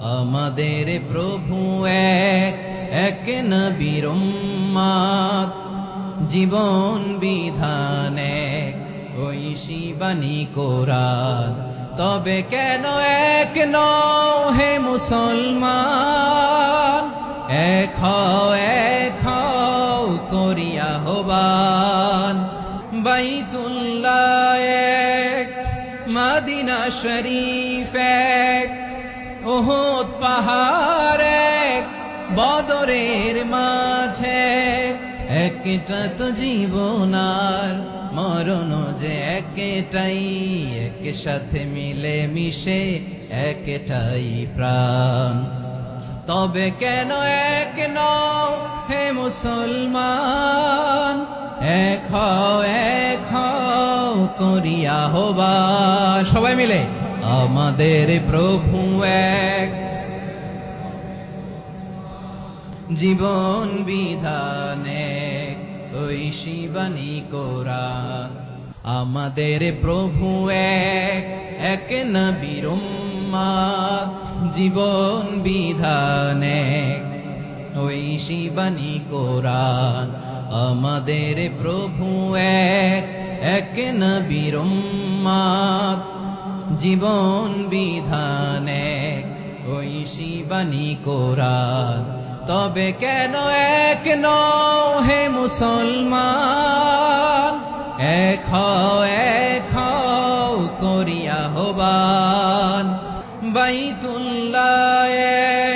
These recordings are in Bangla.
আমাদের প্রভু এক, এক নবীর উম্মত, জীবন বিধান এক, ঐশী বাণী কোরআন। তবে কেন এক নও হে মুসলমান, এক হও করিয়া আহ্বান। বাইতুল্লাহ এক, মদিনা শরীফ এক, উহুদ পাহাড় এক, বদরের মাঝে একটা তো জীবন আর মরণ যে একটাই, একসাথে মিলে মিশে একটাই প্রাণ। তবে কেন এক নও হে মুসলমান, এক হও করিয়া আহ্বান। সবাই মিলে আমাদের প্রভু এক, জীবন বিধান এক, ঐশী বাণী কোরআন। আমাদের প্রভু এক, এক নবীর উম্মত, জীবন বিধান এক, ঐশী বাণী কোরআন। আমাদের প্রভু এক, এক নবীর উম্মত, জীবন বিধান এক, ঐশী বাণী কোরআন। তবে কেন এক নও হে মুসলমান, এক হও করিয়া আহ্বান। বাইতুল্লাহ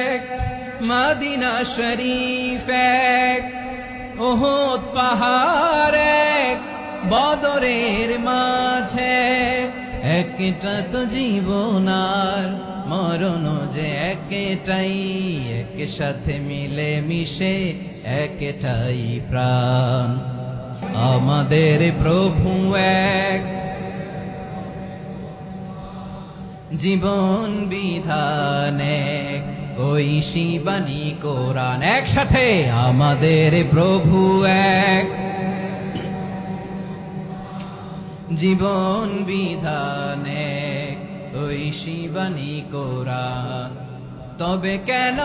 এক, মদিনা শরীফ এক, উহুদ পাহাড় এক, বদরের মাঝে একটা তো জীবন আর মরণ যে একটাই, একসাথে মিলে মিশে একটাই প্রাণ। আমাদের প্রভু এক, জীবন বিধান এক, ঐশী বাণী কোরআন। একসাথে আমাদের প্রভু এক, জীবন বিধান এক, ঐশী বাণী কোরআন। তবে কেন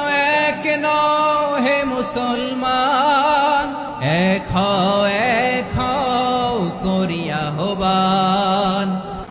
এক নও হে মুসলমান, এক হও করিয়া আহ্বান।